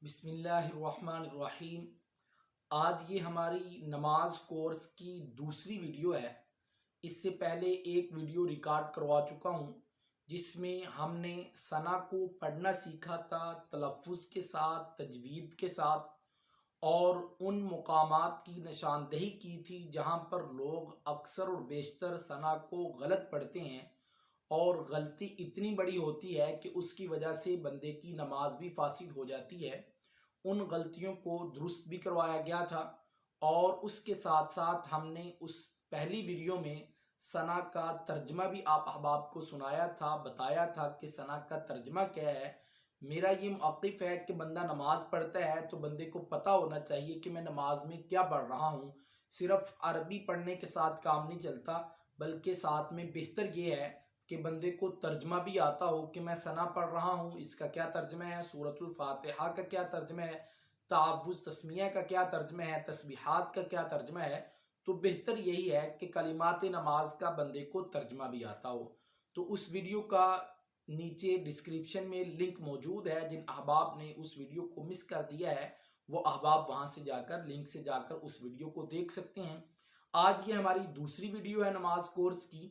بسم اللہ الرحمن الرحیم۔ آج یہ ہماری نماز کورس کی دوسری ویڈیو ہے۔ اس سے پہلے ایک ویڈیو ریکارڈ کروا چکا ہوں جس میں ہم نے ثنا کو پڑھنا سیکھا تھا، تلفظ کے ساتھ، تجوید کے ساتھ، اور ان مقامات کی نشاندہی کی تھی جہاں پر لوگ اکثر اور بیشتر ثنا کو غلط پڑھتے ہیں، اور غلطی اتنی بڑی ہوتی ہے کہ اس کی وجہ سے بندے کی نماز بھی فاسد ہو جاتی ہے۔ ان غلطیوں کو درست بھی کروایا گیا تھا، اور اس کے ساتھ ساتھ ہم نے اس پہلی ویڈیو میں ثنا کا ترجمہ بھی آپ احباب کو سنایا تھا، بتایا تھا کہ ثنا کا ترجمہ کیا ہے۔ میرا یہ موقف ہے کہ بندہ نماز پڑھتا ہے تو بندے کو پتہ ہونا چاہیے کہ میں نماز میں کیا پڑھ رہا ہوں۔ صرف عربی پڑھنے کے ساتھ کام نہیں چلتا، بلکہ ساتھ میں بہتر یہ ہے کہ بندے کو ترجمہ بھی آتا ہو کہ میں ثنا پڑھ رہا ہوں، اس کا کیا ترجمہ ہے، سورۃ الفاتحہ کا کیا ترجمہ ہے، تعوذ تسمیہ کا کیا ترجمہ ہے، تسبیحات کا کیا ترجمہ ہے۔ تو بہتر یہی ہے کہ کلمات نماز کا بندے کو ترجمہ بھی آتا ہو۔ تو اس ویڈیو کا نیچے ڈسکرپشن میں لنک موجود ہے، جن احباب نے اس ویڈیو کو مس کر دیا ہے وہ احباب وہاں سے جا کر لنک سے جا کر اس ویڈیو کو دیکھ سکتے ہیں۔ آج یہ ہماری دوسری ویڈیو ہے نماز کورس کی۔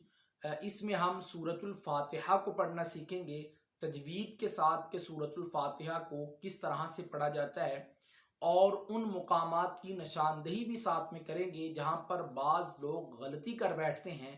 اس میں ہم سورۃ الفاتحہ کو پڑھنا سیکھیں گے تجوید کے ساتھ کہ سورۃ الفاتحہ کو کس طرح سے پڑھا جاتا ہے، اور ان مقامات کی نشاندہی بھی ساتھ میں کریں گے جہاں پر بعض لوگ غلطی کر بیٹھتے ہیں،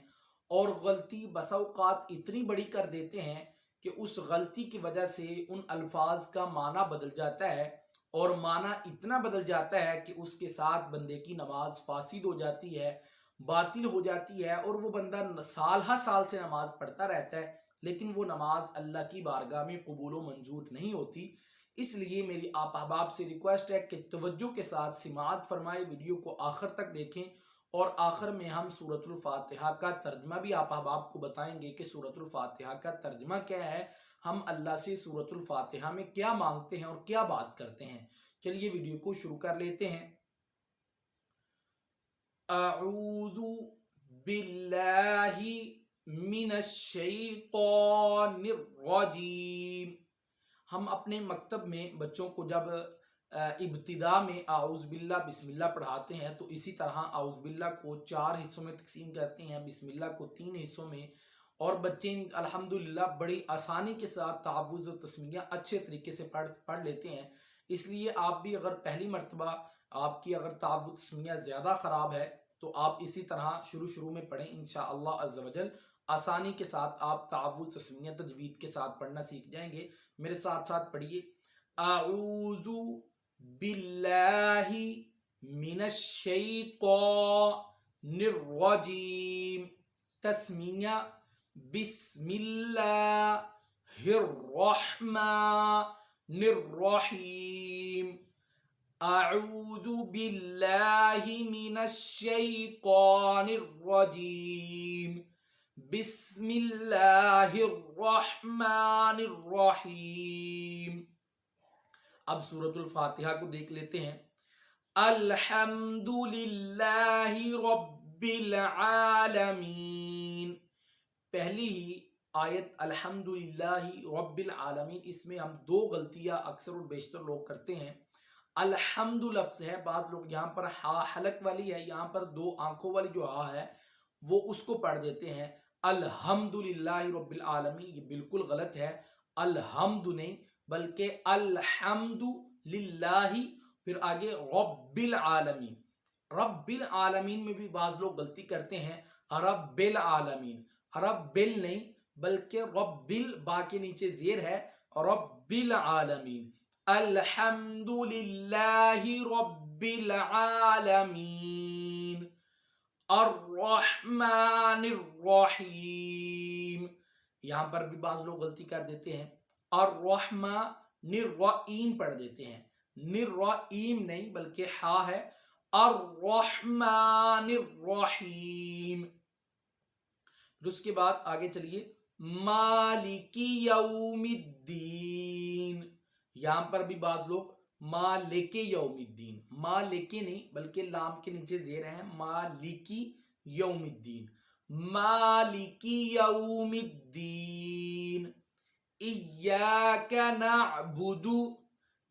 اور غلطی بسا اوقات اتنی بڑی کر دیتے ہیں کہ اس غلطی کی وجہ سے ان الفاظ کا معنی بدل جاتا ہے، اور معنی اتنا بدل جاتا ہے کہ اس کے ساتھ بندے کی نماز فاسد ہو جاتی ہے، باطل ہو جاتی ہے، اور وہ بندہ سال ہر سال سے نماز پڑھتا رہتا ہے لیکن وہ نماز اللہ کی بارگاہ میں قبول و منظور نہیں ہوتی۔ اس لیے میری آپ احباب سے ریکویسٹ ہے کہ توجہ کے ساتھ سماعت فرمائے، ویڈیو کو آخر تک دیکھیں، اور آخر میں ہم سورۃ الفاتحہ کا ترجمہ بھی آپ احباب کو بتائیں گے کہ سورۃ الفاتحہ کا ترجمہ کیا ہے، ہم اللہ سے سورۃ الفاتحہ میں کیا مانگتے ہیں اور کیا بات کرتے ہیں۔ چلیے ویڈیو کو شروع کر لیتے ہیں۔ اعوذ باللہ من الشیطان الرجیم۔ ہم اپنے مکتب میں بچوں کو جب ابتدا میں اعوذ باللہ بسم اللہ پڑھاتے ہیں تو اسی طرح اعوذ باللہ کو 4 حصوں میں تقسیم کرتے ہیں، بسم اللہ کو 3 حصوں میں، اور بچے الحمدللہ بڑی آسانی کے ساتھ تعوذ و تسمیہ اچھے طریقے سے پڑھ لیتے ہیں۔ اس لیے آپ بھی اگر پہلی مرتبہ آپ کی اگر تعوذ تسمیہ زیادہ خراب ہے تو آپ اسی طرح شروع میں پڑھیں، انشاءاللہ عز و جل آسانی کے ساتھ آپ تعوذ تسمیہ تجوید کے ساتھ پڑھنا سیکھ جائیں گے۔ میرے ساتھ ساتھ پڑھیے، اعوذ باللہ من الشیطان الرجیم۔ تسمیہ بسم اللہ الرحمن الرحیم۔ اعوذ باللہ من الشیطان الرجیم، بسم اللہ الرحمن الرحیم۔ اب سورۃ الفاتحہ کو دیکھ لیتے ہیں۔ الحمدللہ رب العالمین۔ پہلی ہی آیت الحمدللہ رب العالمین، اس میں ہم دو غلطیاں اکثر اور بیشتر لوگ کرتے ہیں۔ الحمد لفظ ہے، بعض لوگ یہاں پر ہا حلق والی ہے، یہاں پر 2 آنکھوں والی جو ہا ہے وہ اس کو پڑھ دیتے ہیں الحمدللہ رب العالمین۔ یہ بالکل غلط ہے، الحمد نہیں بلکہ الحمد للہ، پھر آگے رب العالمین۔ رب العالمین میں بھی بعض لوگ غلطی کرتے ہیں، رب العالمین، رب نہیں بلکہ رب با کے نیچے زیر ہے، رب العالمین۔ الحمدللہ رب العالمین الرحمن الرحیم۔ یہاں پر بھی بعض لوگ غلطی کر دیتے ہیں، الرحمن الرحیم پڑھ دیتے ہیں، الرحیم نہیں بلکہ ہا ہے، الرحمن الرحیم۔ پھر اس کے بعد آگے چلیے، مالک یوم الدین۔ یہاں پر بھی بعض لوگ مالک یوم الدین، مالک نہیں بلکہ لام کے نیچے زیر ہے، مالک یوم الدین، مالک یوم الدین۔ ایاک نعبد،